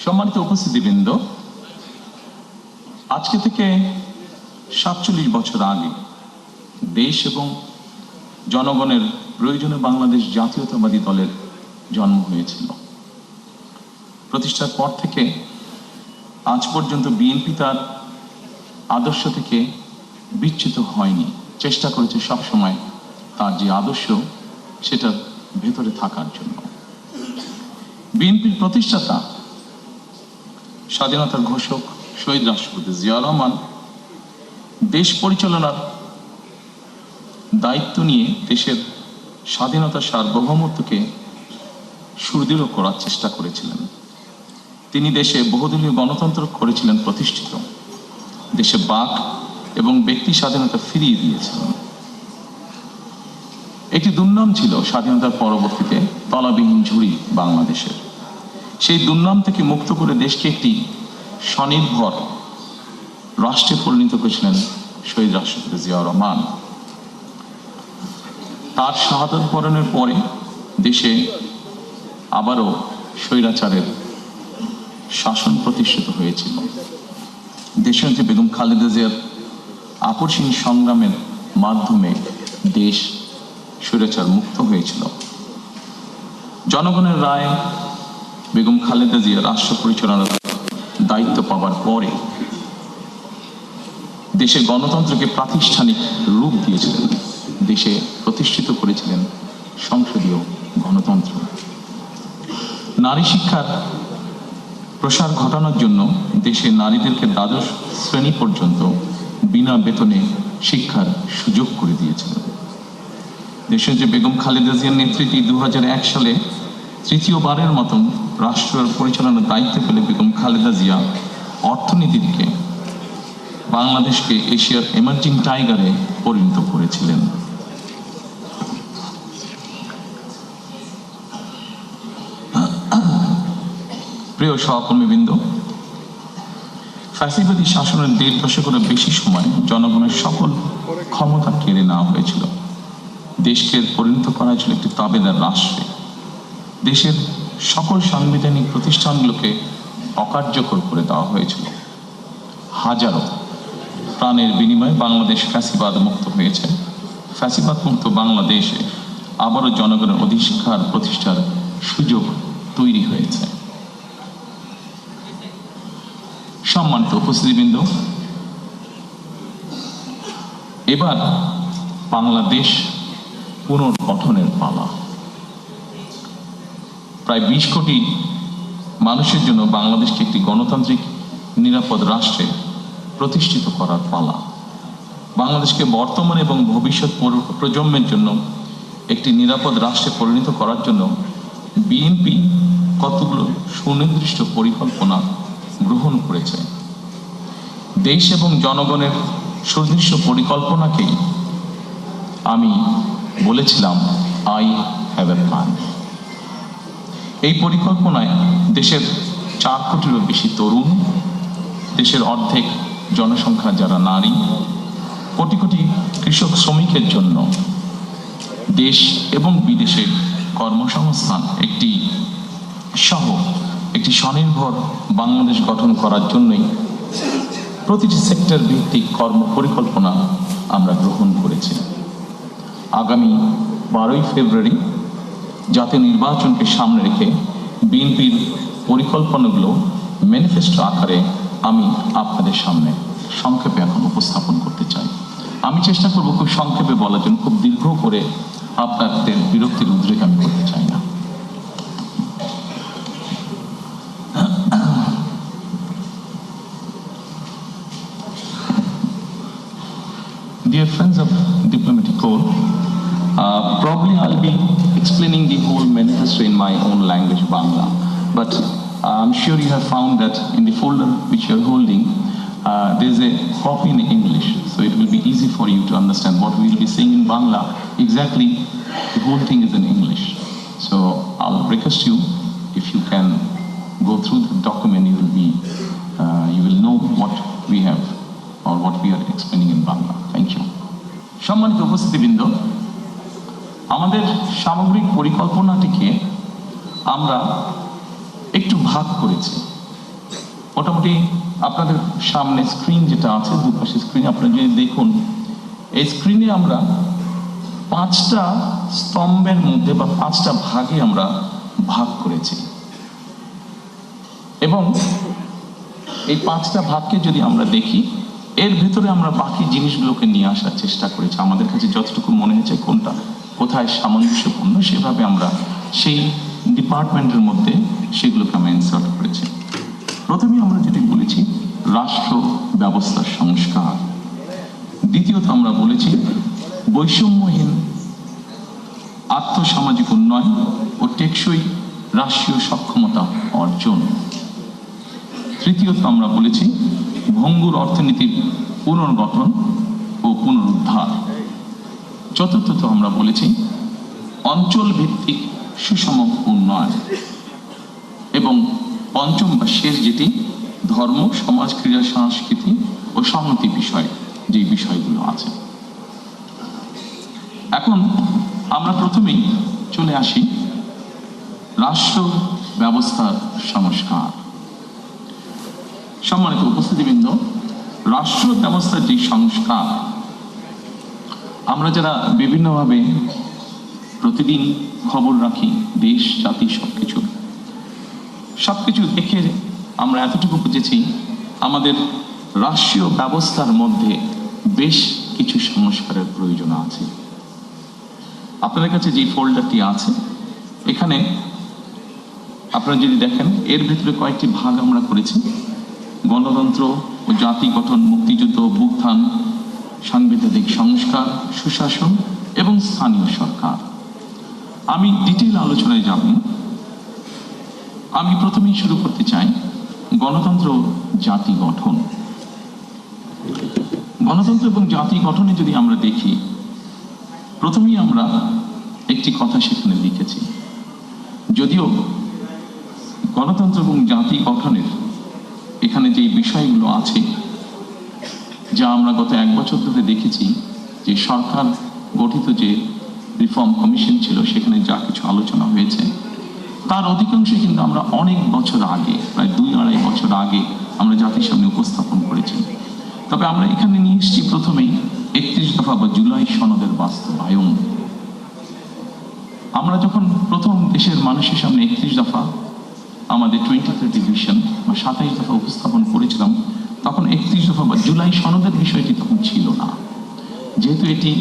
সম্মানিত উপস্থিতিবৃন্দ, আজকে থেকে ৪৭ বছর আগে দেশ এবং জনগণের প্রয়োজনে বাংলাদেশ জাতীয়তাবাদী দলের জন্ম হয়েছিল। প্রতিষ্ঠার পর থেকে আজ পর্যন্ত বিএনপি তার আদর্শ থেকে বিচ্যুত হয়নি, চেষ্টা করেছে সবসময় তার যে আদর্শ সেটার ভেতরে থাকার জন্য। বিএনপির প্রতিষ্ঠাতা স্বাধীনতার ঘোষক শহীদ রাষ্ট্রপতি জিয়া রহমান দেশ পরিচালনার দায়িত্ব নিয়ে দেশের স্বাধীনতা সার্বভৌমত্বকে সুদৃঢ় করার চেষ্টা করেছিলেন। তিনি দেশে বহুদলীয় গণতন্ত্র করেছিলেন প্রতিষ্ঠিত, দেশে বাক এবং ব্যক্তি স্বাধীনতা ফিরিয়ে দিয়েছিলেন। একটি দুর্নাম ছিল স্বাধীনতার পরবর্তীতে তলাবিহীন ঝুড়ি বাংলাদেশের। সেই দুর্নাম থেকে মুক্ত করে দেশকে একটি স্বনির্ভর রাষ্ট্রে পরিণত করেছিলেন শহীদ রাষ্ট্রপতি জিয়া রহমান। তার শাহাদাত বরণের পরে দেশে আবারও স্বৈরাচারের শাসন প্রতিষ্ঠিত হয়েছিল। দেশনেত্রী বেগম খালেদা জিয়ার আপসহীন সংগ্রামের মাধ্যমে দেশ স্বৈরাচার মুক্ত হয়েছিল। জনগণের রায় বেগম খালেদা জিয়া রাষ্ট্র পরিচালনার দায়িত্ব পাওয়ার পরে দেশে গণতন্ত্রকে প্রাতিষ্ঠানিক রূপ দিয়েছিলেন, দেশে প্রতিষ্ঠিত করেছিলেন সংসদীয় গণতন্ত্র। নারী শিক্ষার প্রসার ঘটানোর জন্য দেশে নারীদেরকে দ্বাদশ শ্রেণী পর্যন্ত বিনা বেতনে শিক্ষার সুযোগ করে দিয়েছিলেন। দেশে যে বেগম খালেদা জিয়ার নেতৃত্বে 2001 সালে তৃতীয়বারের মতন রাষ্ট্র পরিচালনার দায়িত্ব পেলে বেগম খালেদা জিয়া অর্থনীতি থেকে বাংলাদেশকে এশিয়ার এমার্জিং টাইগারে পরিণত করেছিলেন। প্রিয় সহকর্মীবৃন্দ, ফ্যাসিবাদী শাসনের 1.5 দশকেরও বেশি সময় জনগণের সকল ক্ষমতা কেড়ে নেওয়া হয়েছিল। দেশকে পরিণত করা হয়েছিল একটি তাবেদার রাষ্ট্রে। দেশের সকল সাংবিধানিক প্রতিষ্ঠানগুলোকে অকার্যকর করে দেওয়া হয়েছিল। হাজারো প্রাণের বিনিময়ে বাংলাদেশ ফ্যাসিবাদ মুক্ত হয়েছে। ফ্যাসিবাদ মুক্ত বাংলাদেশে আবারও জনগণের অধিকার প্রতিষ্ঠার সুযোগ তৈরি হয়েছে। সম্মানিত উপস্থিতিবৃন্দ, এবার বাংলাদেশ পুনর্গঠনের পালা। প্রায় 20 কোটি মানুষের জন্য বাংলাদেশকে একটি গণতান্ত্রিক নিরাপদ রাষ্ট্রে প্রতিষ্ঠিত করার পালা। বাংলাদেশকে বর্তমান এবং ভবিষ্যৎ প্রজন্মের জন্য একটি নিরাপদ রাষ্ট্রে পরিণত করার জন্য বিএনপি কতগুলো সুনির্দিষ্ট পরিকল্পনা গ্রহণ করেছে। দেশ এবং জনগণের সুনির্দিষ্ট পরিকল্পনাকেই আমি বলেছিলাম আই হ্যাভ এ প্ল্যান। এই পরিকল্পনায় দেশের 4 কোটিরও বেশি তরুণ, দেশের অর্ধেক জনসংখ্যা যারা নারী, কোটি কোটি কৃষক শ্রমিকের জন্য দেশ এবং বিদেশে কর্মসংস্থান একটি স্বনির্ভর বাংলাদেশ গঠন করার জন্যই প্রতিটি সেক্টর ভিত্তিক কর্ম পরিকল্পনা আমরা গ্রহণ করেছি। আগামী 12ই ফেব্রুয়ারি জাতীয় নির্বাচনকে সামনে রেখে বিএনপির পরিকল্পনাগুলো ম্যানিফেস্টো আকারে আমি আপনাদের সামনে সংক্ষেপে এখন উপস্থাপন করতে চাই। আমি চেষ্টা করব খুব সংক্ষেপে বলার জন্য, খুব দীর্ঘ করে আপনাদের বিরক্তির উদ্রেক আমি করতে চাই না। Dear friends of Diplomatic Corps, probably I'll be explaining the whole manifesto in my own language, Bangla. But I'm sure you have found that in the folder which you're holding, there's a copy in English. So it will be easy for you to understand what we'll be saying in Bangla. Exactly, the whole thing is in English. So I'll request you, if you can go through the document, you will know what we have or what we are explaining in Bangla. Thank you. সম্মানিত উপস্থিতিবৃন্দ, আমাদের সামগ্রিক পরিকল্পনাটিকে আমরা একটু ভাগ করেছি। মোটামুটি আপনাদের সামনে স্ক্রিন যেটা আছে, দুপাশে স্ক্রিন আপনারা যদি দেখুন, এই স্ক্রিনে আমরা 5টা স্তম্ভের মধ্যে বা 5টা ভাগে আমরা ভাগ করেছি, এবং এই 5টা ভাগকে যদি আমরা দেখি, এর ভিতরে আমরা বাকি জিনিসগুলোকে নিয়ে আসার চেষ্টা করেছি। আমাদের কাছে যতটুকু মনে হয়েছে কোনটা কোথায় সামঞ্জস্যপূর্ণ, সেভাবে আমরা সেই ডিপার্টমেন্টের মধ্যে সেগুলোকে আমরা ইনসার্ট করেছি। প্রথমে আমরা যেটি বলেছি রাষ্ট্র ব্যবস্থার সংস্কার, দ্বিতীয়ত আমরা বলেছি বৈষম্যহীন আর্থসামাজিক উন্নয়ন ও টেকসই রাষ্ট্রীয় সক্ষমতা অর্জন, তৃতীয়ত আমরা বলেছি ভঙ্গুর অর্থনীতির পুনর্গঠন ও পুনরুদ্ধার, চতুর্থত আমরা বলেছি অঞ্চল ভিত্তিক সুষম উন্নয়ন, এবং পঞ্চম বা শেষ যেটি ধর্ম, সমাজ, ক্রীড়া, সংস্কৃতি ও সংহতি বিষয়, যে বিষয়গুলো আছে। এখন আমরা প্রথমেই চলে আসি রাষ্ট্র ব্যবস্থার সংস্কার। সম্মানিত উপস্থিতিবৃন্দ, রাষ্ট্র ব্যবস্থার যে সংস্কার, আমরা যারা বিভিন্নভাবে প্রতিদিন খবর রাখি, দেশ জাতি সবকিছু দেখে আমরা এতটুকু বুঝেছি আমাদের রাষ্ট্রীয় ব্যবস্থার মধ্যে বেশ কিছু সংস্কারের প্রয়োজন আছে। আপনাদের কাছে যে ফোল্ডারটি আছে, এখানে আপনারা যদি দেখেন, এর ভিতরে কয়েকটি ভাগ আমরা করেছি: গণতন্ত্র ও জাতি গঠন, মুক্তিযুদ্ধ, অভ্যুত্থান, সাংবিধানিক সংস্কার, সুশাসন এবং স্থানীয় সরকার। আমি ডিটেইল আলোচনায় যাব। আমি প্রথমেই শুরু করতে চাই গণতন্ত্র জাতি গঠন। গণতন্ত্র এবং জাতি গঠনে যদি আমরা দেখি, প্রথমেই আমরা একটি কথা সেখানে লিখেছি। যদিও গণতন্ত্র এবং জাতি গঠনের এখানে যে বিষয়গুলো আছে, যা আমরা গত 1 বছর ধরে দেখেছি, যে সরকার গঠিত যে রিফর্ম কমিশন ছিল, সেখানে যা কিছু আলোচনা হয়েছে, তার অধিকাংশ কিন্তু আমরা অনেক বছর আগে, প্রায় 2-2.5 বছর আগে আমরা জাতির সামনে উপস্থাপন করেছি। তবে আমরা এখানে নিয়ে এসেছি প্রথমেই 31 দফা বা জুলাই সনদের বাস্তবায়ন। আমরা যখন প্রথম দেশের মানুষের সামনে 31 দফা, আমাদের 2030 ভিশন বা 27 দফা উপস্থাপন করেছিলাম, তখন 31 দফা বা জুলাই সনদের বিষয়টি তখন ছিল না। যেহেতু এটি